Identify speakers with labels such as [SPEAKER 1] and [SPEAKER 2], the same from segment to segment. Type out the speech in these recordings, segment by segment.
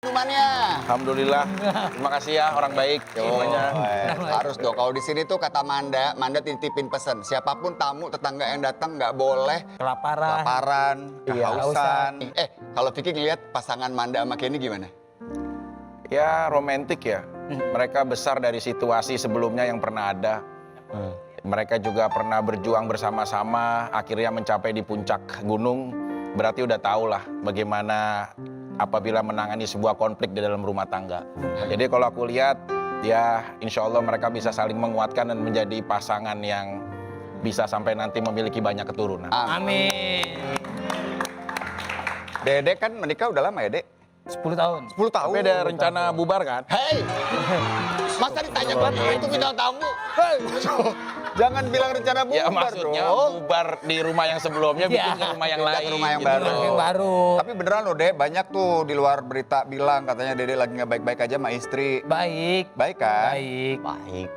[SPEAKER 1] Minumannya.
[SPEAKER 2] Alhamdulillah. Terima kasih ya orang baik. Semuanya.
[SPEAKER 1] Harus dong. Kalau di sini tuh kata Manda titipin pesan. Siapapun tamu tetangga yang datang nggak boleh kelaparan, kehausan. Kalau Vicky ngeliat pasangan Manda sama Kenny gimana?
[SPEAKER 2] Ya romantis ya. Mereka besar dari situasi sebelumnya yang pernah ada. Mereka juga pernah berjuang bersama-sama, akhirnya mencapai di puncak gunung. Berarti udah tahu lah bagaimana apabila menangani sebuah konflik di dalam rumah tangga. Jadi kalau aku lihat, ya insya Allah mereka bisa saling menguatkan dan menjadi pasangan yang bisa sampai nanti memiliki banyak keturunan.
[SPEAKER 3] Amin.
[SPEAKER 1] Dede kan menikah udah lama ya, Dek?
[SPEAKER 3] 10 tahun.
[SPEAKER 1] 10 tahun.
[SPEAKER 2] Tapi ada rencana bubar kan?
[SPEAKER 1] Hei! Masa ditanya itu bintang tamu? Hei! Jangan bilang rencana bubar
[SPEAKER 2] Ya maksudnya
[SPEAKER 1] dong.
[SPEAKER 2] bubar di rumah yang sebelumnya, bikin ke rumah yang
[SPEAKER 1] Pindah
[SPEAKER 2] lain.
[SPEAKER 1] ke rumah yang
[SPEAKER 2] gitu
[SPEAKER 1] baru.
[SPEAKER 2] loh.
[SPEAKER 3] Yang baru.
[SPEAKER 1] Tapi beneran loh, Dek, banyak tuh di luar berita bilang katanya Dede lagi nggak baik-baik aja sama istri.
[SPEAKER 3] Baik.
[SPEAKER 1] Baik kan?
[SPEAKER 3] Baik.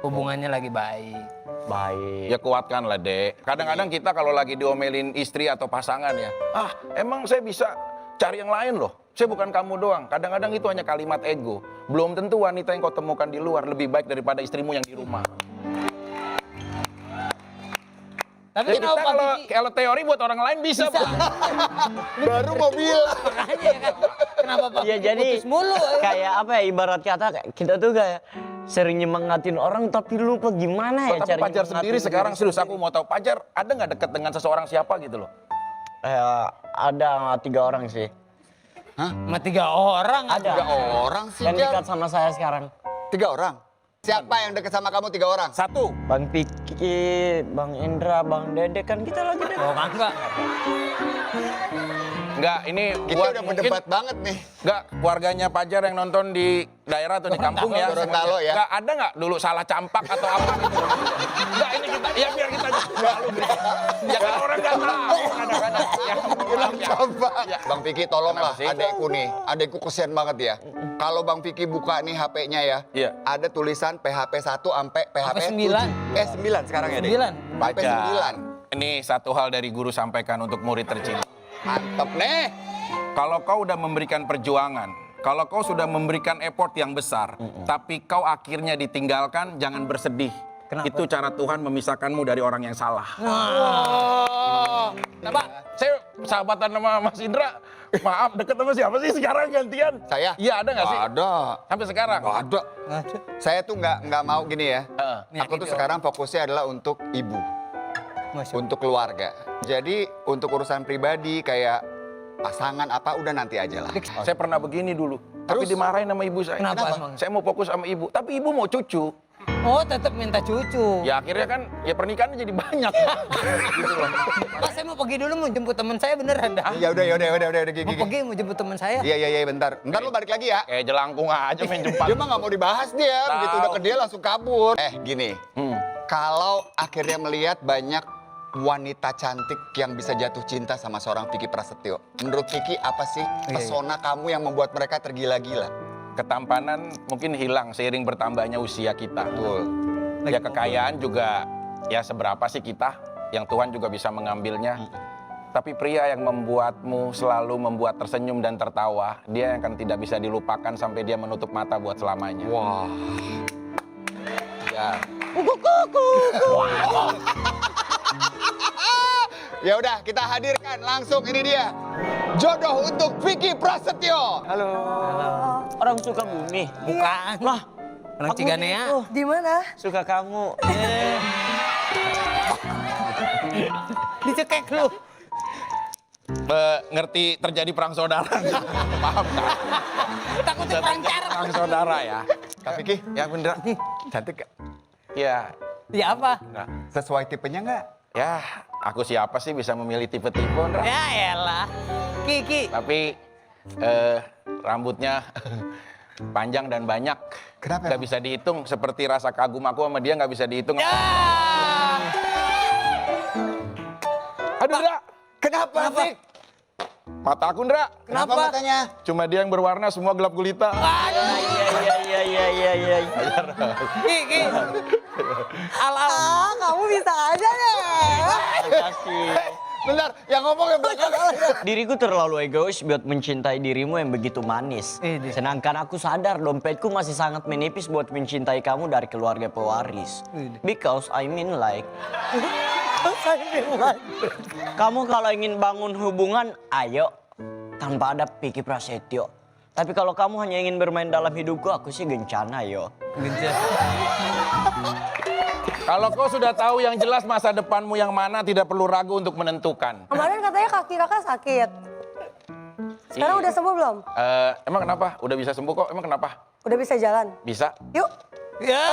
[SPEAKER 3] Hubungannya lagi baik.
[SPEAKER 2] Ya kuatkan lah, Dek. Kadang-kadang kita kalau lagi diomelin istri atau pasangan ya, emang saya bisa cari yang lain loh. Saya bukan kamu doang. Kadang-kadang itu hanya kalimat ego. Belum tentu wanita yang kau temukan di luar lebih baik daripada istrimu yang di rumah.
[SPEAKER 3] Tapi
[SPEAKER 2] Jadi kita kalau teori buat orang lain bisa.
[SPEAKER 1] Baru mau bilang.
[SPEAKER 3] Makanya kan. Kenapa Pak?
[SPEAKER 4] Ya jadi
[SPEAKER 3] Putus mulu.
[SPEAKER 4] kayak apa ya, ibarat kata kita tuh kayak sering nyemangatin orang tapi lupa gimana ya
[SPEAKER 2] Tapi
[SPEAKER 4] cara
[SPEAKER 2] Pajar
[SPEAKER 4] nyemangatin
[SPEAKER 2] sendiri sekarang
[SPEAKER 4] diri
[SPEAKER 2] serius aku mau tahu, Pajar ada nggak deket dengan seseorang siapa gitu loh?
[SPEAKER 4] ada 3 orang sih.
[SPEAKER 3] Sama 3 orang.
[SPEAKER 4] Ada.
[SPEAKER 1] 3 orang sih,
[SPEAKER 4] Yang
[SPEAKER 1] Jar.
[SPEAKER 4] dekat sama saya sekarang.
[SPEAKER 1] 3 orang? Siapa yang deket sama kamu 3 orang?
[SPEAKER 2] 1.
[SPEAKER 4] Bang Piki, Bang Indra, Bang Dede, kan kita lagi dekat.
[SPEAKER 3] Oh, enggak.
[SPEAKER 2] Enggak, ini
[SPEAKER 1] Kita
[SPEAKER 2] buat
[SPEAKER 1] udah
[SPEAKER 2] mungkin
[SPEAKER 1] berdebat banget nih.
[SPEAKER 2] enggak keluarganya Pajar yang nonton di daerah atau di kampung ya.
[SPEAKER 1] Gorontalo ya.
[SPEAKER 2] Enggak ada nggak dulu salah campak atau apa gitu. Enggak, ini kita ya biar kita malu gitu. Ya kan orang nggak tahu kadang-kadang. Ya, maaf ya.
[SPEAKER 1] Coba.
[SPEAKER 2] Ya.
[SPEAKER 1] Bang Vicky tolonglah
[SPEAKER 2] Kenapa sih?
[SPEAKER 1] adekku nih. Adekku kesian banget ya. Kalau Bang Vicky buka nih HP-nya ya.
[SPEAKER 2] Iya.
[SPEAKER 1] Ada tulisan PHP 1 sampai PHP
[SPEAKER 3] Sampai
[SPEAKER 1] 7. 9 sekarang ya, Dek?
[SPEAKER 3] 9.
[SPEAKER 1] Sampai
[SPEAKER 2] Pajar.
[SPEAKER 1] 9.
[SPEAKER 2] Ini satu hal dari guru sampaikan untuk murid tercinta.
[SPEAKER 1] Mantep nih.
[SPEAKER 2] Kalau kau udah memberikan perjuangan, kalau kau sudah memberikan effort yang besar, tapi kau akhirnya ditinggalkan, jangan bersedih.
[SPEAKER 3] Kenapa?
[SPEAKER 2] Itu cara Tuhan memisahkanmu dari orang yang salah. Nah, Pak, saya sahabatan sama Mas Indra. Maaf, deket sama siapa sih sekarang gantian?
[SPEAKER 1] Saya?
[SPEAKER 2] Iya, ada nggak sih?
[SPEAKER 1] Ada.
[SPEAKER 2] Sampai sekarang?
[SPEAKER 1] Nggak ada. Saya tuh nggak mau gini ya.
[SPEAKER 2] Heeh.
[SPEAKER 1] Aku tuh sekarang fokusnya adalah untuk ibu. Untuk keluarga. Jadi untuk urusan pribadi kayak pasangan apa udah nanti aja lah.
[SPEAKER 2] Saya pernah begini dulu, tapi
[SPEAKER 1] Terus?
[SPEAKER 2] dimarahin sama ibu saya.
[SPEAKER 3] Kenapa emang?
[SPEAKER 2] Saya mau fokus sama ibu, tapi ibu mau cucu.
[SPEAKER 3] Oh, tetap minta cucu.
[SPEAKER 2] Ya akhirnya kan, ya pernikahannya jadi banyak. Gitu loh.
[SPEAKER 3] Pak, saya mau pergi dulu, mau jemput teman saya beneran dah.
[SPEAKER 1] Ya udah Gigi.
[SPEAKER 3] Mau pergi, mau jemput teman saya.
[SPEAKER 1] Iya bentar. Bentar lu balik lagi ya.
[SPEAKER 2] Kayak jelangkung aja main jempat.
[SPEAKER 1] Dia mah nggak mau dibahas dia.
[SPEAKER 2] Tahu.
[SPEAKER 1] Begitu udah ke dia langsung kabur. Gini. Kalau akhirnya melihat banyak wanita cantik yang bisa jatuh cinta sama seorang Vicky Prasetyo. Menurut Vicky apa sih pesona kamu yang membuat mereka tergila-gila?
[SPEAKER 2] Ketampanan mungkin hilang seiring bertambahnya usia kita.
[SPEAKER 1] Betul.
[SPEAKER 2] Ya kekayaan juga ya seberapa sih kita yang Tuhan juga bisa mengambilnya. Tapi pria yang membuatmu selalu membuat tersenyum dan tertawa, dia yang akan tidak bisa dilupakan sampai dia menutup mata buat selamanya.
[SPEAKER 1] Wah.
[SPEAKER 2] Ya.
[SPEAKER 1] Ya udah kita hadirkan langsung ini dia. Jodoh untuk Vicky Prasetyo.
[SPEAKER 4] Halo. Orang suka bumi.
[SPEAKER 3] Bukan.
[SPEAKER 4] Lah,
[SPEAKER 3] Orang
[SPEAKER 4] aku
[SPEAKER 3] Ciganea.
[SPEAKER 4] gitu.
[SPEAKER 5] Di mana?
[SPEAKER 4] Suka kamu.
[SPEAKER 3] Dicekek lu.
[SPEAKER 2] Ngerti terjadi perang saudara. Paham kan?
[SPEAKER 3] Takutnya perancar.
[SPEAKER 2] Perang saudara ya.
[SPEAKER 1] Kak Vicky,
[SPEAKER 2] Ya bener.
[SPEAKER 1] cantik gak?
[SPEAKER 2] Ya.
[SPEAKER 3] Ya apa?
[SPEAKER 2] Nah,
[SPEAKER 1] Sesuai tipenya nggak?
[SPEAKER 2] ya, aku siapa sih bisa memilih tipe-tipe, Ndra?
[SPEAKER 3] Ya elah. Kiki.
[SPEAKER 2] Tapi rambutnya panjang dan banyak.
[SPEAKER 1] Kenapa
[SPEAKER 2] Nggak
[SPEAKER 1] emang?
[SPEAKER 2] bisa dihitung. Seperti rasa kagum aku sama dia nggak bisa dihitung.
[SPEAKER 3] Ya.
[SPEAKER 2] Aduh, Ndra.
[SPEAKER 1] Kenapa, Vick?
[SPEAKER 2] Mata aku, Ndra.
[SPEAKER 1] Kenapa matanya?
[SPEAKER 2] Cuma dia yang berwarna, semua gelap gulita.
[SPEAKER 4] Iya.
[SPEAKER 3] Kiki. Alam.
[SPEAKER 5] Ah, kamu bisa aja deh.
[SPEAKER 4] Makasih.
[SPEAKER 1] Bentar, yang ngomong yang belakang.
[SPEAKER 4] Diriku terlalu egois buat mencintai dirimu yang begitu manis.
[SPEAKER 3] Ini.
[SPEAKER 4] Sedangkan aku sadar dompetku masih sangat menipis buat mencintai kamu dari keluarga pewaris.
[SPEAKER 3] Ini.
[SPEAKER 4] Because I mean like... Kamu kalau ingin bangun hubungan, ayo. Tanpa ada Vicky Prasetyo. Tapi kalau kamu hanya ingin bermain dalam hidupku, aku sih gencana yo.
[SPEAKER 2] Kalau kau sudah tahu yang jelas masa depanmu yang mana, tidak perlu ragu untuk menentukan.
[SPEAKER 5] Kemarin katanya kaki kakak sakit. Sekarang
[SPEAKER 2] Iya.
[SPEAKER 5] udah sembuh belum?
[SPEAKER 2] Emang kenapa? Udah bisa sembuh kok, emang kenapa?
[SPEAKER 5] Udah bisa jalan?
[SPEAKER 2] Bisa.
[SPEAKER 5] Yuk.
[SPEAKER 3] Ya.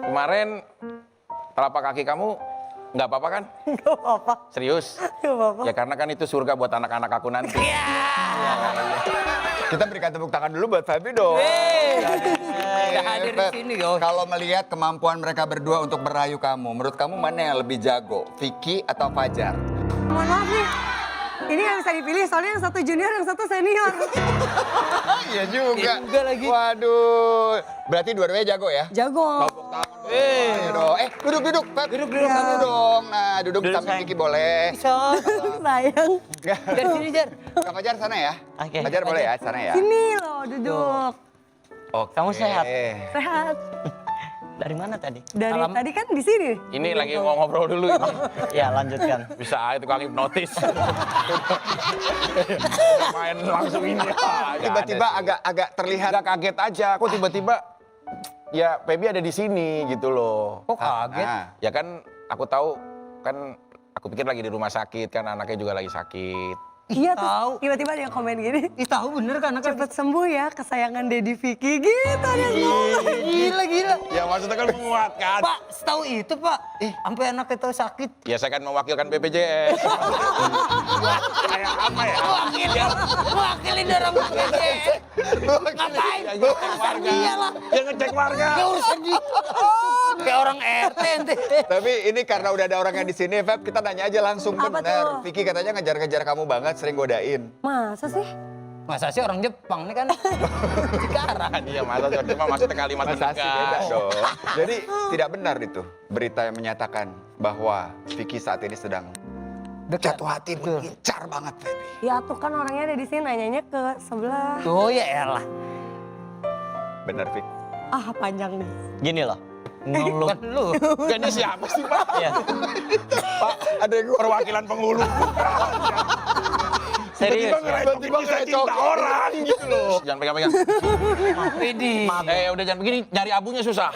[SPEAKER 2] Kemarin telapak kaki kamu nggak apa-apa kan?
[SPEAKER 5] Gak apa-apa.
[SPEAKER 2] Serius?
[SPEAKER 5] Gak apa-apa.
[SPEAKER 2] Ya karena kan itu surga buat anak-anak aku nanti.
[SPEAKER 1] Kita berikan tepuk tangan dulu buat Feby dong.
[SPEAKER 3] Udah hadir di
[SPEAKER 1] Feb,
[SPEAKER 3] sini, yo.
[SPEAKER 1] Kalau melihat kemampuan mereka berdua untuk merayu kamu, menurut kamu mana yang lebih jago? Vicky atau Fajar?
[SPEAKER 5] Mohon maaf nih. Ini gak bisa dipilih soalnya yang satu junior, yang satu senior.
[SPEAKER 1] Iya juga.
[SPEAKER 3] Iya juga lagi.
[SPEAKER 1] Waduh. Berarti dua-duanya jago ya?
[SPEAKER 5] Jago.
[SPEAKER 1] Tepuk tangan. Ayo dong. Duduk, Feb. Duduk dong. Nah, duduk
[SPEAKER 4] Duduk,
[SPEAKER 1] samping
[SPEAKER 4] sayang.
[SPEAKER 1] Vicky boleh.
[SPEAKER 3] Bisa.
[SPEAKER 5] Sayang.
[SPEAKER 3] Dari sini, Jar.
[SPEAKER 1] Kak Fajar sana ya?
[SPEAKER 4] Oke.
[SPEAKER 1] Fajar boleh ya sana ya?
[SPEAKER 5] Sini loh duduk.
[SPEAKER 1] Oke.
[SPEAKER 4] Kamu sehat?
[SPEAKER 5] Sehat.
[SPEAKER 4] Dari mana tadi?
[SPEAKER 5] Dari
[SPEAKER 3] Salam.
[SPEAKER 5] tadi kan di sini.
[SPEAKER 2] Ini lagi mau ngobrol dulu ini.
[SPEAKER 4] Ya, lanjutkan.
[SPEAKER 2] Bisa aja tukang hipnotis. Main langsung ini.
[SPEAKER 1] Tiba-tiba agak terlihat.
[SPEAKER 2] Agak kaget aja. Kok tiba-tiba ya Feby ada di sini gitu loh.
[SPEAKER 3] Kok kaget?
[SPEAKER 1] Ah.
[SPEAKER 2] Ya kan aku tahu kan aku pikir lagi di rumah sakit kan anaknya juga lagi sakit.
[SPEAKER 5] Iya
[SPEAKER 3] Tahu.
[SPEAKER 5] tuh. Tiba-tiba ada yang komen gini.
[SPEAKER 3] Ih, tahu bener kan anak
[SPEAKER 5] Cepet sembuh ya kesayangan Dedi Vicky gitu ada yang ngomong.
[SPEAKER 3] Gila.
[SPEAKER 2] Ya maksudnya kan menguatkan.
[SPEAKER 3] Pak, setahu itu, Pak. Sampai anak itu sakit.
[SPEAKER 2] Ya saya kan mewakilkan BPJS. Kayak apa ya?
[SPEAKER 3] Wakilin orang BPJS. Ngapain?
[SPEAKER 2] Ngecek warga.
[SPEAKER 3] Iyalah.
[SPEAKER 2] Ya ngecek warga.
[SPEAKER 3] Ya urusan di... Kayak orang RT ente.
[SPEAKER 1] Tapi ini karena udah ada orangnya di sini, Feb, kita nanya aja langsung
[SPEAKER 5] Apa
[SPEAKER 1] bener.
[SPEAKER 5] tuh?
[SPEAKER 1] Vicky katanya ngejar-ngejar kamu banget, sering godain.
[SPEAKER 5] Masa sih?
[SPEAKER 3] Masa sih orang Jepang nih kan? Cikarang.
[SPEAKER 2] Iya masa cuma maksudnya kalimat
[SPEAKER 1] Masa sih beda
[SPEAKER 2] tegas.
[SPEAKER 1] dong. Jadi tidak benar itu berita yang menyatakan bahwa Vicky saat ini sedang jatuh hati mengincar banget Feby.
[SPEAKER 5] Ya tuh kan orangnya ada di sini nanyanya ke sebelah.
[SPEAKER 3] Tuh ya elah.
[SPEAKER 1] Benar, Vicky.
[SPEAKER 5] Ah panjang nih.
[SPEAKER 4] Gini loh. Ngeluh.
[SPEAKER 3] Kan lu.
[SPEAKER 2] Jadi siapa sih Pak?
[SPEAKER 4] Ya,
[SPEAKER 2] Pak, ada yang perwakilan penghulu.
[SPEAKER 4] serius.
[SPEAKER 1] Tiba-tiba saya
[SPEAKER 2] cinta orang gitu loh. Jangan pegang-pegang.
[SPEAKER 3] Pedi.
[SPEAKER 2] Udah jangan begini, nyari abunya susah.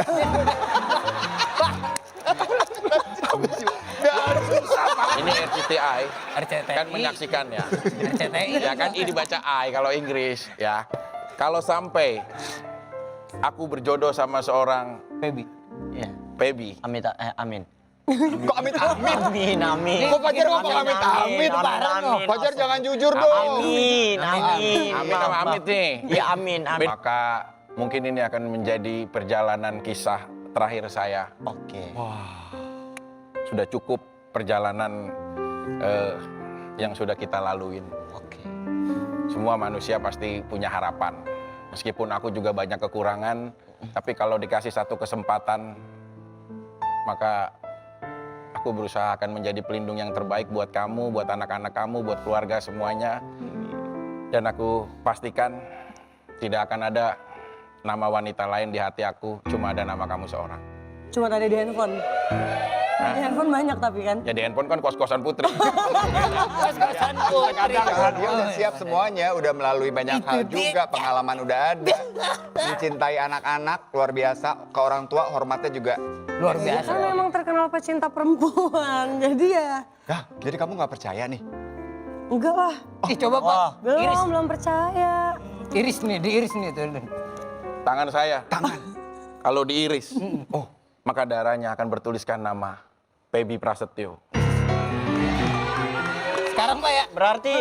[SPEAKER 2] Ini RCTI
[SPEAKER 3] RCTI.
[SPEAKER 2] kan menyaksikannya.
[SPEAKER 3] RCTI.
[SPEAKER 2] Ya kan I dibaca I kalau Inggris ya. Kalau sampai aku berjodoh sama seorang
[SPEAKER 3] Baby.
[SPEAKER 4] Ya.
[SPEAKER 2] Feby.
[SPEAKER 4] Amin.
[SPEAKER 1] Kok amit-amit?
[SPEAKER 4] Amin.
[SPEAKER 1] Kok Fajar ngomong amit-amit? Fajar jangan jujur dong.
[SPEAKER 4] Amin.
[SPEAKER 2] Amin sama Amit nih.
[SPEAKER 4] Ya amin.
[SPEAKER 2] Maka mungkin ini akan menjadi perjalanan kisah terakhir saya.
[SPEAKER 4] Oke.
[SPEAKER 2] Sudah cukup perjalanan yang sudah kita laluin.
[SPEAKER 4] Oke.
[SPEAKER 2] Semua manusia pasti punya harapan. Meskipun aku juga banyak kekurangan, tapi kalau dikasih satu kesempatan, maka aku berusaha akan menjadi pelindung yang terbaik buat kamu, buat anak-anak kamu, buat keluarga semuanya. Dan aku pastikan tidak akan ada nama wanita lain di hati aku, cuma ada nama kamu seorang.
[SPEAKER 5] Cuma ada di handphone. Di handphone banyak tapi kan.
[SPEAKER 2] Ya di handphone kan kos-kosan putri.
[SPEAKER 3] Kos-kosan putri.
[SPEAKER 1] Karena dia udah siap semuanya, udah melalui banyak hal juga, pengalaman udah ada. Mencintai anak-anak, luar biasa. Ke orang tua, hormatnya juga.
[SPEAKER 3] Luar
[SPEAKER 5] Dia
[SPEAKER 3] biasa.
[SPEAKER 5] kan memang terkenal pecinta perempuan. Jadi ya
[SPEAKER 1] Hah, jadi kamu nggak percaya nih?
[SPEAKER 5] enggak lah.
[SPEAKER 3] Ih, coba Pak. Iris.
[SPEAKER 5] Belum percaya.
[SPEAKER 3] Iris nih, diiris nih tuh.
[SPEAKER 2] Tangan saya. Kalau diiris, maka darahnya akan bertuliskan nama Feby Prasetyo.
[SPEAKER 3] Sekarang Pak ya.
[SPEAKER 4] Berarti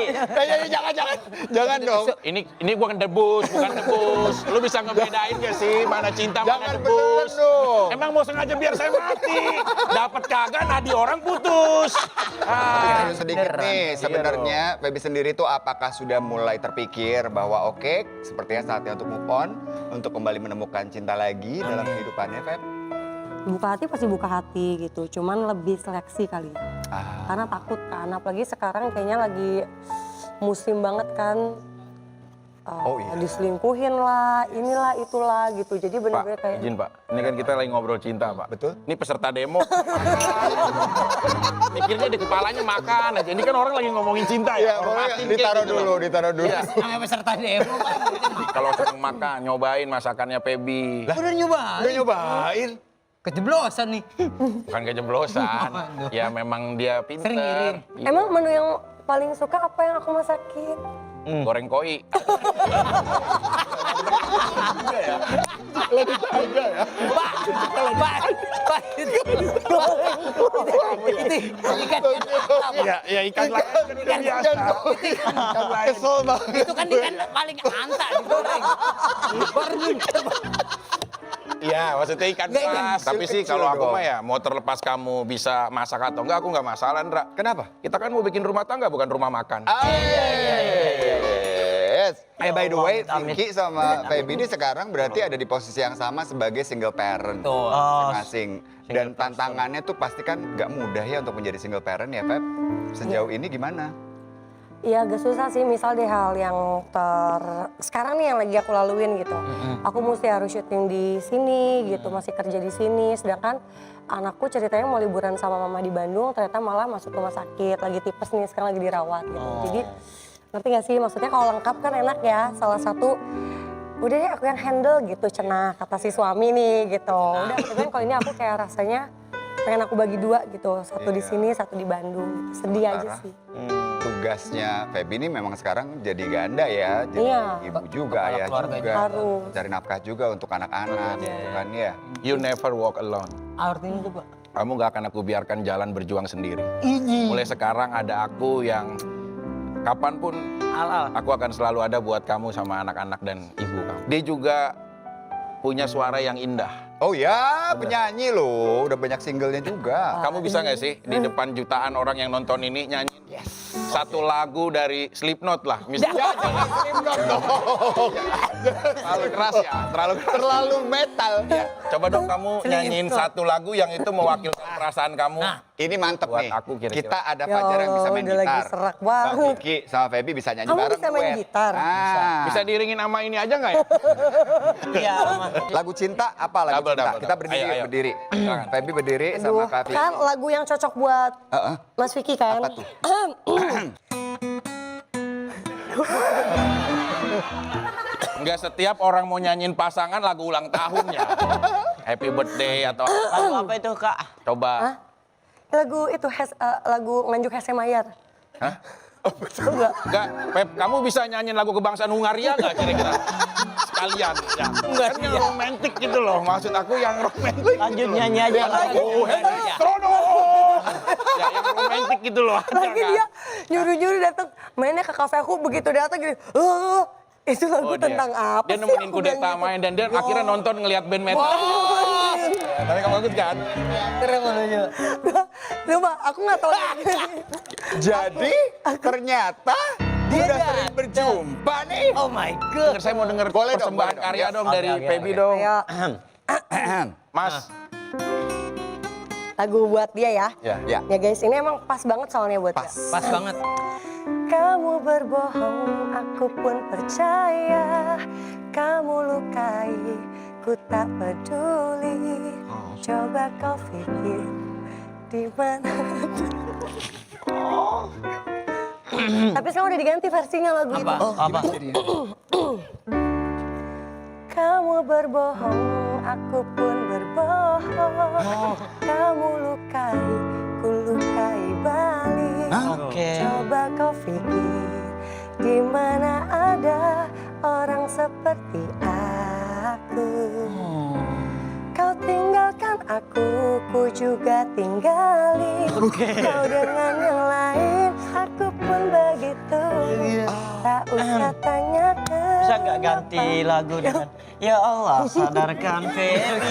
[SPEAKER 1] Jangan dong.
[SPEAKER 2] Ini bukan debus, bukan debus. Lu bisa ngebedain gak sih mana cinta, mana
[SPEAKER 1] Jangan
[SPEAKER 2] debus?
[SPEAKER 1] beneran dong.
[SPEAKER 2] Emang mau sengaja biar saya mati? Dapat kagak nadi orang putus.
[SPEAKER 1] Tapi sedikit nih, sebenarnya Feby sendiri tuh apakah sudah mulai terpikir bahwa oke, sepertinya saatnya untuk move on, untuk kembali menemukan cinta lagi dalam kehidupannya, Feb?
[SPEAKER 5] buka hati pasti buka hati gitu, cuman lebih seleksi kali. Karena takut kan, apalagi sekarang kayaknya lagi musim banget kan. Diselingkuhin lah, inilah itulah gitu. Jadi bener-bener
[SPEAKER 2] Pak,
[SPEAKER 5] kayak
[SPEAKER 2] izin Pak, ini kan kita lagi ngobrol cinta Pak.
[SPEAKER 1] Betul.
[SPEAKER 2] Ini peserta demo. Mikirnya di kepalanya makan aja. Ini kan orang lagi ngomongin cinta ya.
[SPEAKER 1] Iya, boleh ditaruh dulu, ditaruh dulu.
[SPEAKER 2] Iya.
[SPEAKER 3] Namanya peserta demo, Pak.
[SPEAKER 2] Kalau seneng makan, nyobain masakannya Pebi.
[SPEAKER 3] Udah nyobain.
[SPEAKER 1] Udah nyobain.
[SPEAKER 3] Kejeblosan nih.
[SPEAKER 2] Bukan kejeblosan. Ya memang dia pinter.
[SPEAKER 3] Sering ngirim.
[SPEAKER 2] Iya.
[SPEAKER 5] emang menu yang paling suka apa yang aku masakin?
[SPEAKER 2] Goreng koi.
[SPEAKER 3] Pak, itu ikan
[SPEAKER 2] Ya ikan lain kan udah biasa.
[SPEAKER 1] Kesel banget.
[SPEAKER 3] itu kan ikan paling anta digoreng.
[SPEAKER 2] Iya, maksudnya ikan
[SPEAKER 3] Nggak,
[SPEAKER 2] mas. Tapi sih
[SPEAKER 1] kecil
[SPEAKER 2] kalau aku
[SPEAKER 1] dong.
[SPEAKER 2] mah ya mau terlepas kamu bisa masak atau enggak, aku nggak masalah, Ndra.
[SPEAKER 1] Kenapa?
[SPEAKER 2] Kita kan mau bikin rumah tangga, bukan rumah makan.
[SPEAKER 1] Yes. By the way,
[SPEAKER 4] Amit.
[SPEAKER 1] Vicky sama Feby ini sekarang berarti ada di posisi yang sama sebagai single parent
[SPEAKER 3] Betul.
[SPEAKER 1] masing-masing. Dan tantangannya tuh pasti kan nggak mudah ya untuk menjadi single parent ya, Feb. Sejauh ini gimana?
[SPEAKER 5] Iya agak susah sih, misal deh hal yang sekarang nih yang lagi aku laluin gitu. Aku mesti harus syuting di sini gitu, masih kerja di sini. Sedangkan anakku ceritanya mau liburan sama mama di Bandung, ternyata malah masuk rumah sakit, lagi tipes nih, sekarang lagi dirawat gitu. Jadi ngerti gak sih, maksudnya kalau lengkap kan enak ya, salah satu udah deh aku yang handle gitu, cenah kata si suami nih gitu. Udah, tapi kan kalau ini aku kayak rasanya pengen aku bagi dua gitu, satu di sini, satu di Bandung. Sedih aja sih.
[SPEAKER 1] Tugasnya Feby ini memang sekarang jadi ganda ya, jadi
[SPEAKER 5] Iya.
[SPEAKER 1] ibu juga, ayah
[SPEAKER 3] keluarga
[SPEAKER 1] juga,
[SPEAKER 5] Harus.
[SPEAKER 1] cari nafkah juga untuk anak-anak, gitu kan ya.
[SPEAKER 2] You never walk alone.
[SPEAKER 3] Artinya itu, Pak.
[SPEAKER 2] Kamu gak akan aku biarkan jalan berjuang sendiri. Mulai sekarang ada aku yang kapanpun aku akan selalu ada buat kamu sama anak-anak dan ibu kamu. Dia juga punya suara yang indah.
[SPEAKER 1] Oh ya, penyanyi loh, udah banyak singlenya juga.
[SPEAKER 2] Kamu bisa nggak sih di depan jutaan orang yang nonton ini nyanyi satu lagu dari Slipknot lah, misalnya. Terlalu keras ya,
[SPEAKER 1] Terlalu metal.
[SPEAKER 2] Ya, coba dong kamu nyanyiin satu lagu yang itu mewakilkan perasaan kamu.
[SPEAKER 1] Ini mantep
[SPEAKER 2] Buat
[SPEAKER 1] nih.
[SPEAKER 2] aku kira-kira.
[SPEAKER 1] Kita ada
[SPEAKER 5] Ya
[SPEAKER 1] Fajar yang bisa
[SPEAKER 5] Allah,
[SPEAKER 1] main
[SPEAKER 5] udah
[SPEAKER 1] gitar.
[SPEAKER 5] lagi serak
[SPEAKER 1] Bang
[SPEAKER 5] banget.
[SPEAKER 1] Vicky sama Feby bisa nyanyi
[SPEAKER 5] Kamu
[SPEAKER 1] bareng.
[SPEAKER 5] bisa main
[SPEAKER 1] duet.
[SPEAKER 5] gitar?
[SPEAKER 2] Bisa diiringin sama ini aja nggak ya?
[SPEAKER 4] Iya, Mas.
[SPEAKER 1] Lagu cinta apa lagu
[SPEAKER 2] Double,
[SPEAKER 1] cinta?
[SPEAKER 2] double.
[SPEAKER 1] Kita berdiri,
[SPEAKER 2] Ayo, ayo.
[SPEAKER 1] berdiri. Feby berdiri
[SPEAKER 5] Aduh,
[SPEAKER 1] sama Kak Vicky.
[SPEAKER 5] kan lagu yang cocok buat Mas Vicky kan?
[SPEAKER 1] Apa tuh?
[SPEAKER 2] Nggak setiap orang mau nyanyiin pasangan lagu ulang tahunnya. Happy birthday atau
[SPEAKER 4] Lagu apa itu, Kak?
[SPEAKER 2] coba.
[SPEAKER 5] Hah? Lagu itu lagu Nganjuk Hese Mayar.
[SPEAKER 2] Hah?
[SPEAKER 5] Tahu nggak?
[SPEAKER 2] Enggak, Pep, kamu bisa nyanyiin lagu kebangsaan Hungaria nggak kira-kira? Sekalian, ya. Kan yang romantis gitu loh, maksud aku yang romantis.
[SPEAKER 4] Lanjut nyanyi aja.
[SPEAKER 2] Oh, Trono! Ya, yang romantis gitu loh. ada
[SPEAKER 5] Lagi
[SPEAKER 2] kan?
[SPEAKER 5] dia nyuruh-nyuruh datang mainnya ke kafe aku, begitu datang gini, itu lagu
[SPEAKER 2] Oh,
[SPEAKER 5] tentang apa
[SPEAKER 2] dia
[SPEAKER 5] sih?
[SPEAKER 2] nemenin
[SPEAKER 5] Aku bilang
[SPEAKER 2] kudeta
[SPEAKER 5] gitu.
[SPEAKER 2] main dan dia akhirnya nonton ngelihat band metal. Ya, tapi kamu bagus kan?
[SPEAKER 3] Keren menunya.
[SPEAKER 5] Coba, aku nggak tahu.
[SPEAKER 1] Jadi ternyata udah sering berjumpa nih.
[SPEAKER 3] Oh my God.
[SPEAKER 2] Saya mau denger
[SPEAKER 1] Boleh dong,
[SPEAKER 2] persembahan
[SPEAKER 1] boleh dong.
[SPEAKER 2] karya
[SPEAKER 1] Ya.
[SPEAKER 2] dong
[SPEAKER 4] Oke,
[SPEAKER 2] dari
[SPEAKER 4] oke,
[SPEAKER 2] Pebi
[SPEAKER 4] oke.
[SPEAKER 2] dong.
[SPEAKER 5] Ayo,
[SPEAKER 2] Mas.
[SPEAKER 5] lagu buat dia ya.
[SPEAKER 2] Ya.
[SPEAKER 1] Ya.
[SPEAKER 5] Ya guys, ini emang pas banget soalnya buat dia.
[SPEAKER 3] Pas banget.
[SPEAKER 5] Kamu berbohong, aku pun percaya. Kamu lukai, ku tak peduli. Coba kau pikir di mana. Tapi sekarang udah diganti versinya lagu itu.
[SPEAKER 4] Apa?
[SPEAKER 5] Kamu berbohong, aku pun berbohong. Kamu lukai, ku lukai balik.
[SPEAKER 4] Oke.
[SPEAKER 5] Coba kau pikir, di mana ada orang seperti aku. Kau tinggalkan aku, ku juga tinggalin. Kau dengan yang lain, aku pun begitu. Tak usah tanya
[SPEAKER 4] Bisa nggak ganti lagu dengan Ya Allah sadarkan Feby.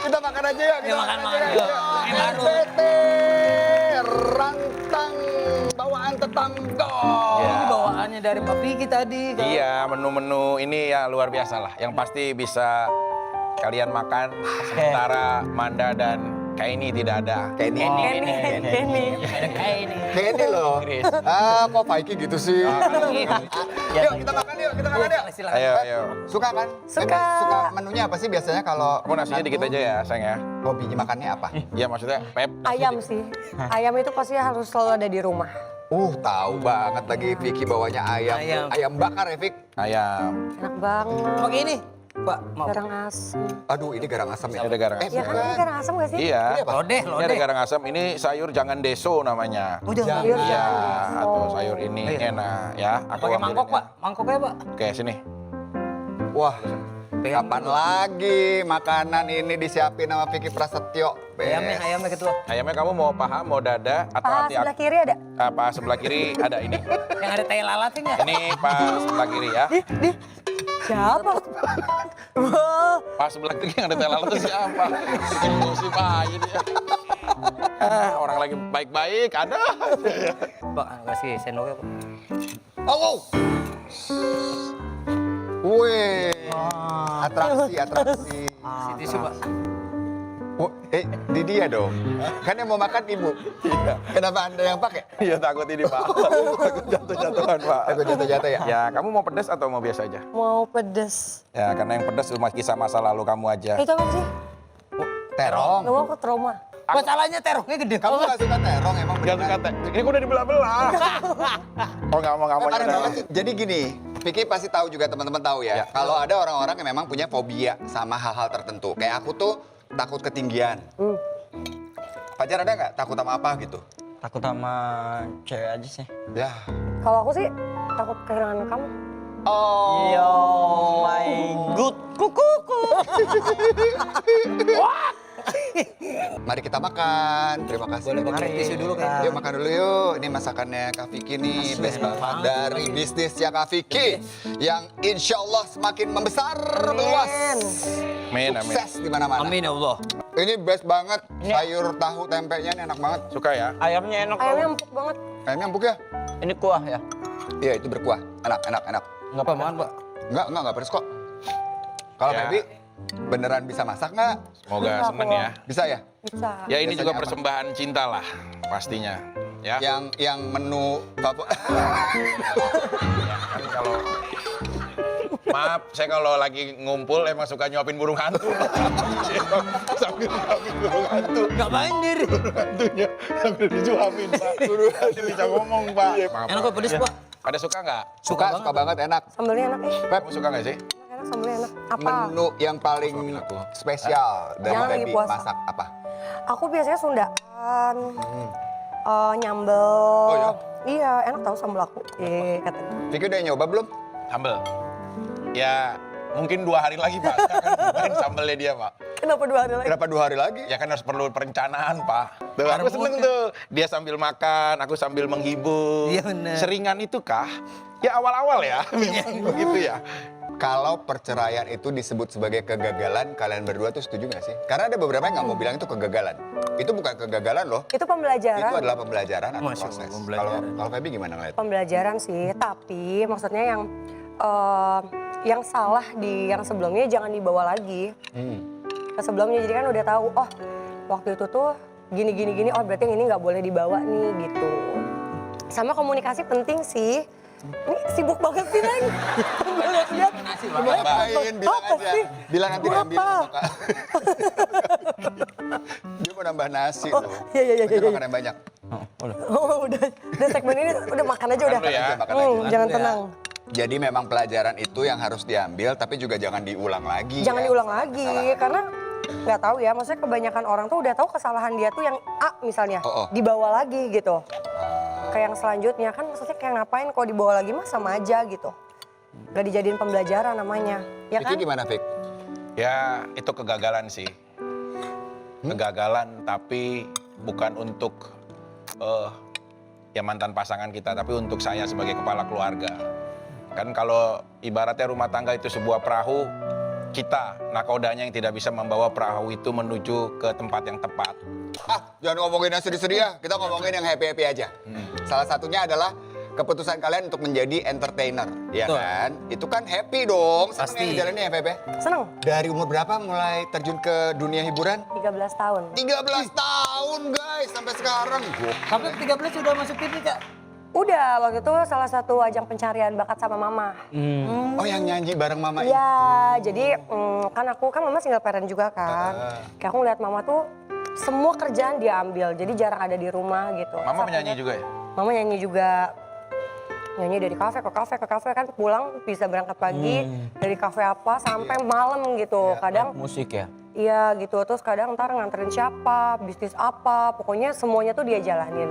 [SPEAKER 1] Kita makan aja ya.
[SPEAKER 3] Kita makan yuk. Yang baru.
[SPEAKER 1] NCT Rantang bawaan
[SPEAKER 3] datang dong.
[SPEAKER 2] Iya.
[SPEAKER 3] Ini bawaannya dari Pak Vicky tadi. kan?
[SPEAKER 2] Iya, menu-menu ini ya luar biasa lah. Yang pasti bisa kalian makan sementara Manda dan Kaini tidak ada.
[SPEAKER 1] Kayak ini.
[SPEAKER 5] Kenny.
[SPEAKER 3] Kayak ini.
[SPEAKER 1] Kayak ini loh. Kok Paiki gitu sih? Yuk kita makan yuk, kita makan yuk.
[SPEAKER 3] Silakan.
[SPEAKER 2] Ayo, ayo.
[SPEAKER 1] Suka kan?
[SPEAKER 5] Suka.
[SPEAKER 1] Suka menunya apa sih biasanya kalau
[SPEAKER 2] Kamu nasinya dikit aja ya, sayang ya.
[SPEAKER 1] hobinya makannya apa?
[SPEAKER 2] Iya, maksudnya Pep.
[SPEAKER 5] Ayam sih. Ayam itu pasti harus selalu ada di rumah.
[SPEAKER 1] Tahu banget lagi Vicky bawanya ayam.
[SPEAKER 3] Ayam.
[SPEAKER 1] Ayam bakar ya, Vic?
[SPEAKER 2] Ayam.
[SPEAKER 5] Enak banget.
[SPEAKER 3] Pakai ini, Pak. Mau.
[SPEAKER 5] Garang asam.
[SPEAKER 1] Aduh, ini garang asam ya?
[SPEAKER 2] Ini ada garang
[SPEAKER 5] Ya kan
[SPEAKER 1] bukan.
[SPEAKER 5] ini garang asam gak sih?
[SPEAKER 2] Iya.
[SPEAKER 1] Ini apa?
[SPEAKER 3] Lodeh,
[SPEAKER 2] Ini ada
[SPEAKER 3] lodeh.
[SPEAKER 2] garang asam. Ini sayur jangan deso namanya.
[SPEAKER 3] Oh, jangan.
[SPEAKER 5] Sayur
[SPEAKER 2] Iya,
[SPEAKER 5] jangan
[SPEAKER 2] atau
[SPEAKER 5] deso.
[SPEAKER 2] sayur ini enak ya. Aku
[SPEAKER 3] Pakai
[SPEAKER 2] ambilin
[SPEAKER 3] mangkok,
[SPEAKER 2] ya.
[SPEAKER 3] Pak. Mangkoknya, Pak.
[SPEAKER 2] Oke, sini.
[SPEAKER 1] Wah,
[SPEAKER 3] Pegang
[SPEAKER 1] kapan
[SPEAKER 3] dulu.
[SPEAKER 1] lagi makanan ini disiapin sama Vicky Prasetyo?
[SPEAKER 3] Ayamnya ketua.
[SPEAKER 2] Ayamnya kamu mau paha, mau dada, atau
[SPEAKER 5] Paha
[SPEAKER 2] hati
[SPEAKER 5] sebelah kiri ada.
[SPEAKER 2] apa sebelah kiri ada ini.
[SPEAKER 3] Yang ada tai lalatnya nggak?
[SPEAKER 2] Ini paha sebelah kiri ya.
[SPEAKER 5] Siapa? Wah.
[SPEAKER 2] Paha sebelah kiri yang ada teh lalat itu siapa? Si bayi dia. Orang lagi baik-baik ada.
[SPEAKER 3] Pak, kasih sendoknya, Pak.
[SPEAKER 1] Oh! Wih, atraksi.
[SPEAKER 3] Tisu, Pak.
[SPEAKER 1] Di dia dong. Kan yang mau makan ibu. Kenapa Anda yang pakai?
[SPEAKER 2] Iya takut ini Pak. Takut jatuh-jatuhan Pak.
[SPEAKER 1] Takut jatuh-jatuh ya?
[SPEAKER 2] Ya kamu mau pedas atau mau biasa aja?
[SPEAKER 5] Mau pedes.
[SPEAKER 2] Ya karena yang pedas cuma kisah masa lalu kamu aja.
[SPEAKER 5] Itu apa sih?
[SPEAKER 1] Terong.
[SPEAKER 5] Gak mau aku trauma.
[SPEAKER 3] Masalahnya terongnya gede.
[SPEAKER 1] Kamu gak suka terong emang
[SPEAKER 2] Jangan
[SPEAKER 1] beneran?
[SPEAKER 2] kata, ini kok udah dibelah-belah. Oh nggak mau
[SPEAKER 1] Aneh
[SPEAKER 2] jangan.
[SPEAKER 1] banget sih. Jadi gini, Vicky pasti tahu juga teman-teman tahu ya.
[SPEAKER 2] Ya.
[SPEAKER 1] Kalau ada orang-orang yang memang punya fobia sama hal-hal tertentu. Kayak aku tuh takut ketinggian. Fajar ada nggak takut sama apa gitu?
[SPEAKER 4] Takut sama cewek aja sih.
[SPEAKER 1] Ya.
[SPEAKER 5] Kalau aku sih takut kehilangan kamu.
[SPEAKER 1] Oh.
[SPEAKER 4] Yo my good kukuku.
[SPEAKER 1] Mari kita makan. Terima kasih.
[SPEAKER 3] Boleh pakai tisu dulu kan?
[SPEAKER 1] Yuk makan dulu yuk. Ini masakannya Kak Vicky nih. Best banget dari bisnisnya Kak Vicky. Yang insya Allah semakin membesar, meluas.
[SPEAKER 2] Amin, amin.
[SPEAKER 1] Sukses di mana-mana.
[SPEAKER 3] Amin ya Allah.
[SPEAKER 1] Ini best banget. Sayur tahu tempenya ini enak banget.
[SPEAKER 2] Suka ya?
[SPEAKER 4] Ayamnya enak.
[SPEAKER 5] Ayamnya
[SPEAKER 4] Ayamnya.
[SPEAKER 5] empuk banget.
[SPEAKER 1] Ayamnya empuk ya?
[SPEAKER 4] Ini kuah ya.
[SPEAKER 1] Iya itu berkuah. Enak, enak, enak.
[SPEAKER 3] Nggak apa-apaan, Pak.
[SPEAKER 1] Enggak pedes kok. Kalau
[SPEAKER 2] Ya.
[SPEAKER 1] Feby beneran bisa masak nggak?
[SPEAKER 2] Semoga seneng ya.
[SPEAKER 1] Bisa ya?
[SPEAKER 5] Bisa.
[SPEAKER 2] Ya ini
[SPEAKER 1] Biasanya
[SPEAKER 2] juga
[SPEAKER 1] apa?
[SPEAKER 2] persembahan cinta lah pastinya. Ya.
[SPEAKER 1] Yang menu favorit.
[SPEAKER 2] Kan kalau maaf, saya kalau lagi ngumpul emang suka nyuapin burung hantu. Sambil nyuapin burung hantu.
[SPEAKER 3] Nggak bandir.
[SPEAKER 2] Hantunya sambil dicuapin, Pak. Burung hantu bisa ngomong, Pak. Maaf,
[SPEAKER 3] Enak kok pedes, Pak.
[SPEAKER 2] Pada suka nggak?
[SPEAKER 1] Suka banget enak.
[SPEAKER 5] Sambelnya enak
[SPEAKER 1] Pep,
[SPEAKER 2] Kamu suka nggak sih?
[SPEAKER 5] Enak, sambelnya enak. Apa?
[SPEAKER 1] menu yang paling spesial dari
[SPEAKER 5] Jangan lagi
[SPEAKER 1] Feby
[SPEAKER 5] puasa.
[SPEAKER 1] masak apa?
[SPEAKER 5] Aku biasanya Sundaan. Nyambel.
[SPEAKER 1] Oh, ya?
[SPEAKER 5] Iya, enak tahu sambel aku. Katanya.
[SPEAKER 1] Vicky udah nyoba belum?
[SPEAKER 2] Sambel. Ya mungkin 2 hari lagi, Pak. Saya akan cobain sambelnya dia, Pak.
[SPEAKER 5] Kenapa 2 hari lagi?
[SPEAKER 1] Kenapa 2 hari lagi?
[SPEAKER 2] Ya kan harus perlu perencanaan, Pak. Tuh, aku seneng tuh. Dia sambil makan, aku sambil menghibur.
[SPEAKER 3] Iya, bener.
[SPEAKER 2] Seringan itu kah? Ya awal-awal ya, memang begitu ya.
[SPEAKER 1] Kalau perceraian itu disebut sebagai kegagalan, kalian berdua tuh setuju nggak sih? Karena ada beberapa yang nggak mau bilang itu kegagalan. Itu bukan kegagalan loh.
[SPEAKER 5] Itu pembelajaran.
[SPEAKER 1] Itu adalah pembelajaran atau
[SPEAKER 3] Masya Allah,
[SPEAKER 1] proses.
[SPEAKER 3] pembelajaran.
[SPEAKER 1] Kalau Feby gimana ngeliat?
[SPEAKER 5] Pembelajaran sih, tapi maksudnya yang salah di yang sebelumnya jangan dibawa lagi ke sebelumnya. Jadi kan udah tahu, oh waktu itu tuh gini, oh berarti yang ini nggak boleh dibawa nih gitu. Sama komunikasi penting sih. Ini sibuk banget sih, Neng. Lihat.
[SPEAKER 1] Tambahin, bilang
[SPEAKER 5] Apa
[SPEAKER 1] aja.
[SPEAKER 5] sih?
[SPEAKER 1] Bilang nanti
[SPEAKER 5] Apa?
[SPEAKER 1] ambil sama Kak. Dia mau nambah nasi loh.
[SPEAKER 5] Iya.
[SPEAKER 1] Dia makan yang banyak.
[SPEAKER 5] Oh, udah segmen ini udah makan aja udah.
[SPEAKER 2] Makan dulu ya.
[SPEAKER 1] Makan aja.
[SPEAKER 5] Jangan tenang.
[SPEAKER 1] Jadi memang pelajaran itu yang harus diambil, tapi juga jangan diulang lagi.
[SPEAKER 5] Jangan
[SPEAKER 1] ya,
[SPEAKER 5] diulang
[SPEAKER 1] kesalahan-kesalahan.
[SPEAKER 5] lagi karena nggak tahu ya, maksudnya kebanyakan orang tuh udah tahu kesalahan dia tuh yang A misalnya, dibawa lagi gitu. Kayak yang selanjutnya kan maksudnya kayak ngapain kalau dibawa lagi mah sama aja gitu. Gak dijadiin pembelajaran namanya, ya kan?
[SPEAKER 1] Vicky gimana, Vick?
[SPEAKER 2] Ya itu kegagalan sih. Kegagalan tapi bukan untuk ya mantan pasangan kita, tapi untuk saya sebagai kepala keluarga. Kan kalau ibaratnya rumah tangga itu sebuah perahu, kita nakodanya yang tidak bisa membawa perahu itu menuju ke tempat yang tepat.
[SPEAKER 1] Jangan ngomongin yang sedih-sedih ya, kita ngomongin yang happy-happy aja. salah satunya adalah keputusan kalian untuk menjadi entertainer, ya
[SPEAKER 3] Betul.
[SPEAKER 1] kan? Itu kan happy dong, seneng
[SPEAKER 3] Pasti.
[SPEAKER 1] ya jalannya ya Feb ya?
[SPEAKER 5] Seneng,
[SPEAKER 1] Dari umur berapa mulai terjun ke dunia hiburan?
[SPEAKER 5] 13 tahun.
[SPEAKER 1] 13 tahun guys, sampai sekarang.
[SPEAKER 3] Tapi 13 sudah masuk TV, Kak?
[SPEAKER 5] Udah, waktu itu salah satu ajang pencarian bakat sama mama.
[SPEAKER 1] Oh yang nyanyi bareng mama
[SPEAKER 5] Iya, jadi kan mama single parent juga kan. Kayak aku ngeliat mama tuh semua kerjaan dia ambil, jadi jarang ada di rumah gitu.
[SPEAKER 2] Mama
[SPEAKER 5] Sampai
[SPEAKER 2] penyanyi juga ya?
[SPEAKER 5] Mama nyanyi juga. Nyanyi dari kafe ke kafe ke kafe kan pulang bisa berangkat pagi dari kafe apa sampai malam gitu. Kadang
[SPEAKER 3] Musik ya?
[SPEAKER 5] iya gitu, terus kadang ntar nganterin siapa, bisnis apa, pokoknya semuanya tuh dia jalanin.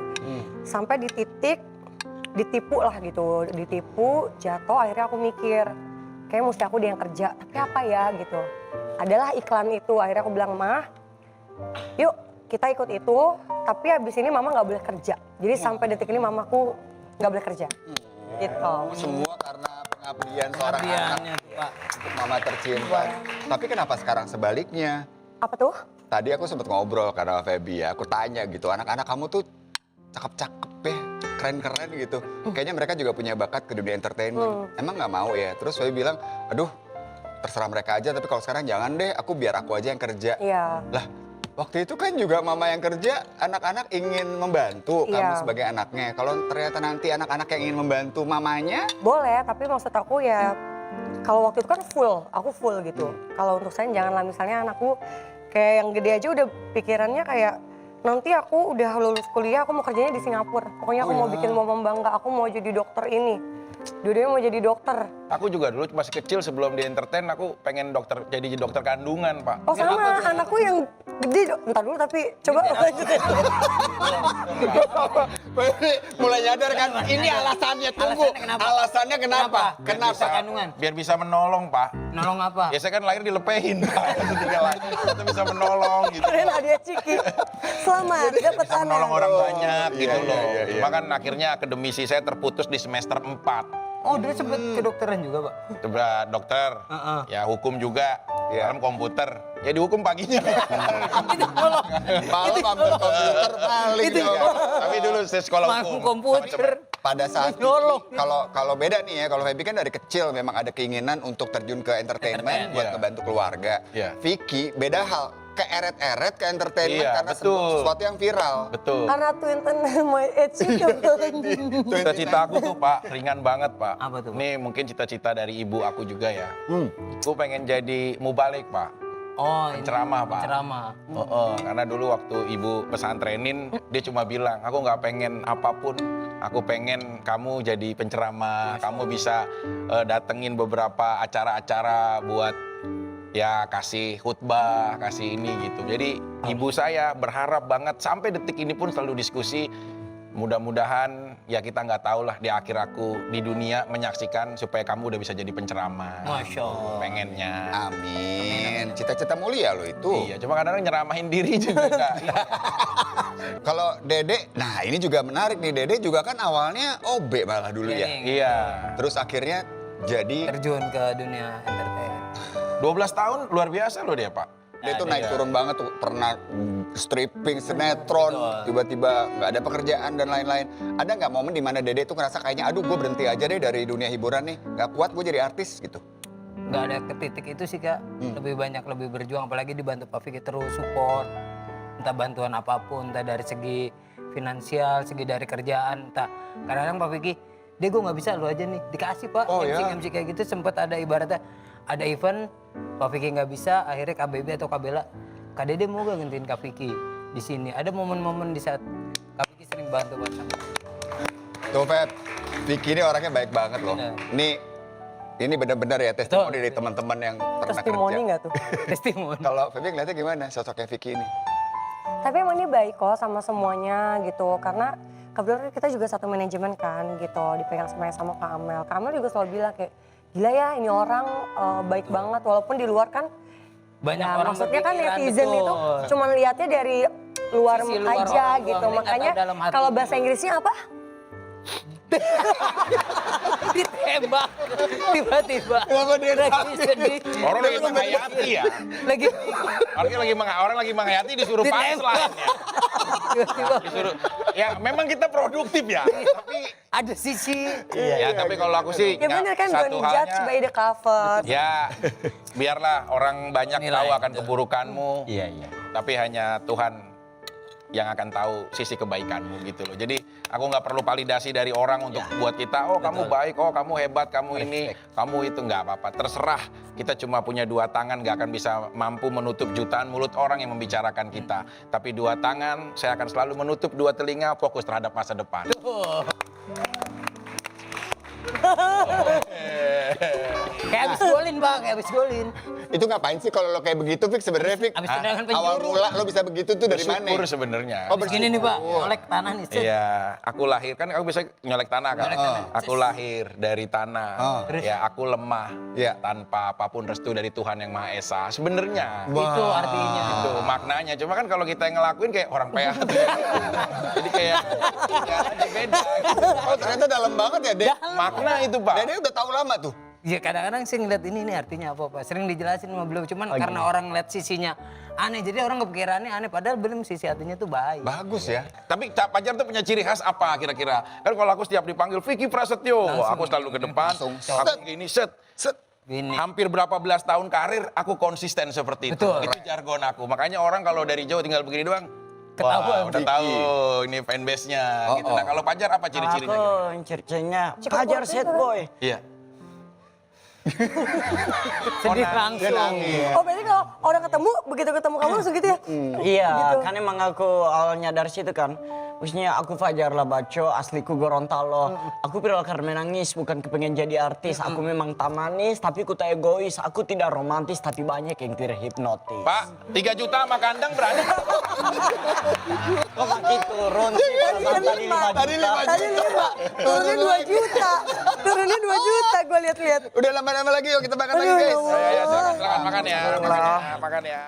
[SPEAKER 5] Sampai di titik ditipu lah gitu, ditipu, jatuh, akhirnya aku mikir kayak mesti aku dia yang kerja, tapi apa ya gitu. Adalah iklan itu, akhirnya aku bilang, "Mah, yuk kita ikut itu, tapi habis ini mama nggak boleh kerja." Jadi sampai detik ini mamaku nggak boleh kerja. Gitu.
[SPEAKER 1] Semua karena pengabdian seorang anak
[SPEAKER 3] Pengabdiannya tuh, Pak.
[SPEAKER 1] untuk mama tercinta. Tapi kenapa sekarang sebaliknya?
[SPEAKER 5] Apa tuh?
[SPEAKER 1] Tadi aku sempat ngobrol karena Feby ya, aku tanya gitu, anak-anak kamu tuh cakep-cakep ya, keren-keren gitu. Kayaknya mereka juga punya bakat ke dunia entertainment. Emang nggak mau ya? Terus Feby bilang, aduh terserah mereka aja, tapi kalau sekarang jangan deh, biar aku aja yang kerja.
[SPEAKER 5] Iya.
[SPEAKER 1] Lah, waktu itu kan juga mama yang kerja, anak-anak ingin membantu kamu
[SPEAKER 5] Iya.
[SPEAKER 1] sebagai anaknya. Kalau ternyata nanti anak-anak yang ingin membantu mamanya,
[SPEAKER 5] Boleh, tapi maksud aku ya kalau waktu itu kan aku full gitu. Kalau untuk saya janganlah misalnya anakku kayak yang gede aja udah pikirannya kayak nanti aku udah lulus kuliah aku mau kerjanya di Singapura. Pokoknya aku mau bikin mama bangga, aku mau jadi dokter ini. Dua-duanya mau jadi dokter.
[SPEAKER 2] Aku juga dulu masih kecil sebelum di entertain, aku pengen jadi dokter kandungan, Pak.
[SPEAKER 5] Oh sama, anakku yang gede, bentar dulu tapi coba lanjutin.
[SPEAKER 1] mulai nyadar kan, ini alasannya, tunggu. Alasannya kenapa? Kenapa?
[SPEAKER 3] Kandungan.
[SPEAKER 2] Biar bisa menolong, Pak.
[SPEAKER 3] Nolong apa?
[SPEAKER 2] Ya saya kan lahir dilepehin, Pak. Itu bisa menolong gitu.
[SPEAKER 5] Keren hadiah Ciki. Selamat, dapat
[SPEAKER 2] Bisa
[SPEAKER 5] anak.
[SPEAKER 2] menolong orang banyak
[SPEAKER 1] Iya,
[SPEAKER 2] gitu
[SPEAKER 1] iya,
[SPEAKER 2] loh.
[SPEAKER 1] iya, iya.
[SPEAKER 2] Cuma kan akhirnya akademisi saya terputus di semester 4.
[SPEAKER 3] Oh, dia sempat kedokteran juga, Pak?
[SPEAKER 2] Coba dokter, ya hukum juga, dalam komputer. Ya dihukum paginya.
[SPEAKER 1] Malam ambil komputer paling
[SPEAKER 3] Itu
[SPEAKER 1] dong.
[SPEAKER 2] Tapi dulu saya sekolah
[SPEAKER 3] Mampu
[SPEAKER 2] hukum.
[SPEAKER 3] komputer.
[SPEAKER 1] Pada saat
[SPEAKER 3] Nolong.
[SPEAKER 1] kalau beda nih ya, kalau Feby kan dari kecil memang ada keinginan untuk terjun ke entertainment buat
[SPEAKER 2] Iya.
[SPEAKER 1] ngebantu keluarga.
[SPEAKER 2] Iya.
[SPEAKER 1] Vicky beda hal, keeret-eret ke entertainment
[SPEAKER 2] Iya,
[SPEAKER 1] karena
[SPEAKER 2] betul.
[SPEAKER 1] sesuatu yang viral.
[SPEAKER 2] Betul.
[SPEAKER 5] Karena Twin My Age itu.
[SPEAKER 2] Cita-cita aku tuh Pak, ringan banget Pak.
[SPEAKER 3] Apa tuh, Pak?
[SPEAKER 2] Ini mungkin cita-cita dari ibu aku juga ya. Aku pengen jadi mubalik Pak.
[SPEAKER 3] Oh,
[SPEAKER 2] Penceramah, Pak.
[SPEAKER 3] Penceramah.
[SPEAKER 2] Karena dulu waktu ibu pesantrenin, dia cuma bilang, aku nggak pengen apapun, aku pengen kamu jadi penceramah, kamu bisa datengin beberapa acara-acara buat ya kasih khutbah, kasih ini gitu. Jadi ibu saya berharap banget sampai detik ini pun selalu diskusi. Mudah-mudahan ya kita nggak tahu lah di akhir aku di dunia menyaksikan supaya kamu udah bisa jadi penceramah.
[SPEAKER 3] Masya Allah.
[SPEAKER 2] Pengennya.
[SPEAKER 1] Amin. Cita-cita mulia lo itu.
[SPEAKER 2] Iya, cuma kadang-kadang nyeramahin diri juga nggak.
[SPEAKER 1] Kalau Dede, nah ini juga menarik nih. Dede juga kan awalnya OB malah dulu ya.
[SPEAKER 2] Iya.
[SPEAKER 1] Terus akhirnya jadi
[SPEAKER 3] Terjun ke dunia entertain.
[SPEAKER 2] 12 tahun luar biasa loh dia, Pak.
[SPEAKER 1] dia tuh
[SPEAKER 3] Ada
[SPEAKER 1] naik
[SPEAKER 2] ya.
[SPEAKER 1] turun banget tuh, pernah stripping, sinetron, tiba-tiba nggak ada pekerjaan dan lain-lain. Ada nggak momen di mana Dede tuh ngerasa kayaknya, aduh gue berhenti aja deh dari dunia hiburan nih, nggak kuat gue jadi artis gitu?
[SPEAKER 3] Nggak ada ke titik itu sih, Kak. Lebih banyak, lebih berjuang. Apalagi dibantu Pak Vicky terus support. Entah bantuan apapun, entah dari segi finansial, segi dari kerjaan. Entah kadang-kadang Pak Vicky, dia gue nggak bisa, lu aja nih. Dikasih Pak,
[SPEAKER 1] Oh, ya?
[SPEAKER 3] MC kayak gitu. Sempet ada ibaratnya, ada event, Pak Vicky nggak bisa, akhirnya KBB atau Kabela, Kak Dede mau gak gantiin Kak Vicky di sini? Ada momen-momen di saat Kak Vicky sering bantu Pak sama.
[SPEAKER 1] Tuh Feb, Vicky ini orangnya baik banget loh.
[SPEAKER 3] Bener.
[SPEAKER 1] Ini benar-benar ya testimoni dari teman-teman yang pernah
[SPEAKER 5] Testimoni
[SPEAKER 1] kerja.
[SPEAKER 5] nggak tuh?
[SPEAKER 3] Testimoni.
[SPEAKER 1] Kalau Feby ngeliatnya gimana sosoknya Vicky ini?
[SPEAKER 5] Tapi emang dia baik kok sama semuanya gitu. Karena kebetulan kita juga satu manajemen kan gitu. Dipegang sama Kak Amel. Kak Amel juga selalu bilang kayak, gila ya ini orang baik banget. Walaupun di luar kan,
[SPEAKER 3] Banyak
[SPEAKER 5] ya,
[SPEAKER 3] orang
[SPEAKER 5] maksudnya kan
[SPEAKER 3] berpikiran,
[SPEAKER 5] netizen
[SPEAKER 3] betul.
[SPEAKER 5] itu cuma lihatnya dari luar
[SPEAKER 3] Sisi luar
[SPEAKER 5] aja
[SPEAKER 3] orang
[SPEAKER 5] gitu.
[SPEAKER 3] doang, dia nggak
[SPEAKER 5] Makanya
[SPEAKER 3] tahu dalam hati.
[SPEAKER 5] kalau bahasa Inggrisnya apa?
[SPEAKER 3] Ditembak tiba-tiba.
[SPEAKER 1] Kenapa dia
[SPEAKER 3] Lagi sedih.
[SPEAKER 2] Orang lagi menghayati ya.
[SPEAKER 3] Lagi
[SPEAKER 2] Orang lagi menghayati disuruh
[SPEAKER 3] Ditembak.
[SPEAKER 2] punchline ya.
[SPEAKER 3] tiba-tiba.
[SPEAKER 2] Disuruh Ya memang kita produktif ya, tapi
[SPEAKER 3] Ada sisi.
[SPEAKER 2] ya tapi kalau aku sih
[SPEAKER 5] Ya bener kan,
[SPEAKER 2] satu
[SPEAKER 5] don't judge by the cover.
[SPEAKER 2] ya biarlah orang banyak
[SPEAKER 3] Nilai
[SPEAKER 2] tahu akan
[SPEAKER 3] itu.
[SPEAKER 2] keburukanmu,
[SPEAKER 4] Iya.
[SPEAKER 2] tapi hanya Tuhan yang akan tahu sisi kebaikanmu gitu loh. Jadi aku nggak perlu validasi dari orang untuk buat kita, oh kamu baik, oh kamu hebat, kamu ini, kamu itu, nggak apa-apa. Terserah, kita cuma punya dua tangan, nggak akan bisa mampu menutup jutaan mulut orang yang membicarakan kita. Tapi dua tangan, saya akan selalu menutup dua telinga, fokus terhadap masa depan.
[SPEAKER 3] Kayak habis golin bang, kayak habis golin.
[SPEAKER 1] Itu ngapain sih kalau lo kayak begitu, Fik, sebenarnya, Fik?
[SPEAKER 3] Habis tendangan
[SPEAKER 1] Awal
[SPEAKER 3] penjuru.
[SPEAKER 1] mula lo bisa begitu tuh dari mana?
[SPEAKER 2] Bersyukur sebenarnya.
[SPEAKER 1] Oh,
[SPEAKER 3] Begini nih pak, olek tanah nih. set.
[SPEAKER 2] Iya, aku lahir kan aku bisa nyolek tanah kan. Aku lahir dari tanah. Ya, aku lemah
[SPEAKER 1] Iya.
[SPEAKER 2] tanpa apapun restu dari Tuhan yang Maha Esa. Sebenarnya
[SPEAKER 3] Itu artinya.
[SPEAKER 2] itu maknanya. Cuma kan kalau kita yang ngelakuin kayak orang PA. Jadi kayak ya, aja beda. Gitu.
[SPEAKER 1] Oh, ternyata dalam banget ya, Dek.
[SPEAKER 2] Makna itu, Pak.
[SPEAKER 1] Dede udah tahu lama tuh.
[SPEAKER 3] Ya kadang-kadang sih ngeliat ini artinya apa pak. Sering dijelasin sama beliau, cuman karena orang ngeliat sisinya aneh, jadi orang kepikirannya aneh. Padahal belum sisi hatinya tuh baik.
[SPEAKER 1] Bagus ya.
[SPEAKER 2] Tapi Cak Fajar tuh punya ciri khas apa kira-kira? Kan kalau aku setiap dipanggil Vicky Prasetyo, aku selalu ke depan, aku gini set.
[SPEAKER 3] Ini.
[SPEAKER 2] Hampir berapa belas tahun karir aku konsisten seperti itu.
[SPEAKER 3] Betul.
[SPEAKER 2] Itu jargon aku. Makanya orang kalau dari jauh tinggal begini doang,
[SPEAKER 3] Ketahuan,
[SPEAKER 2] wah, udah
[SPEAKER 1] Vicky.
[SPEAKER 2] tahu ini fanbase-nya gitu. Nah, kalau Fajar apa ciri-cirinya? gitu?
[SPEAKER 4] Aku ciri-cirinya Fajar set boy.
[SPEAKER 2] Iya.
[SPEAKER 3] Sedih langsung.
[SPEAKER 5] Oh berarti kalau orang ketemu, begitu ketemu kamu langsung gitu ya?
[SPEAKER 4] Iya, kan emang aku awalnya dari situ kan. Maksudnya aku Fajar lah baco, asliku Gorontalo. Aku viral karena menangis, bukan kepengen jadi artis. Aku memang tak manis, tapi ku tak egois. Aku tidak romantis, tapi banyak yang terhipnotis.
[SPEAKER 2] Pak, 3 juta sama kandang berani?
[SPEAKER 4] Kok makin turun sih? Perasaan tadi 5
[SPEAKER 1] Tadi
[SPEAKER 4] juta.
[SPEAKER 1] 5
[SPEAKER 5] Tadi
[SPEAKER 1] juta.
[SPEAKER 5] 5, turunnya 2 juta. Turunnya 2 juta, gue lihat-lihat.
[SPEAKER 1] Udah lama-lama lagi, yuk kita makan lagi,
[SPEAKER 5] Aduh,
[SPEAKER 1] guys.
[SPEAKER 5] ya Allah.
[SPEAKER 2] Ya, silakan makan ya. Makan ya.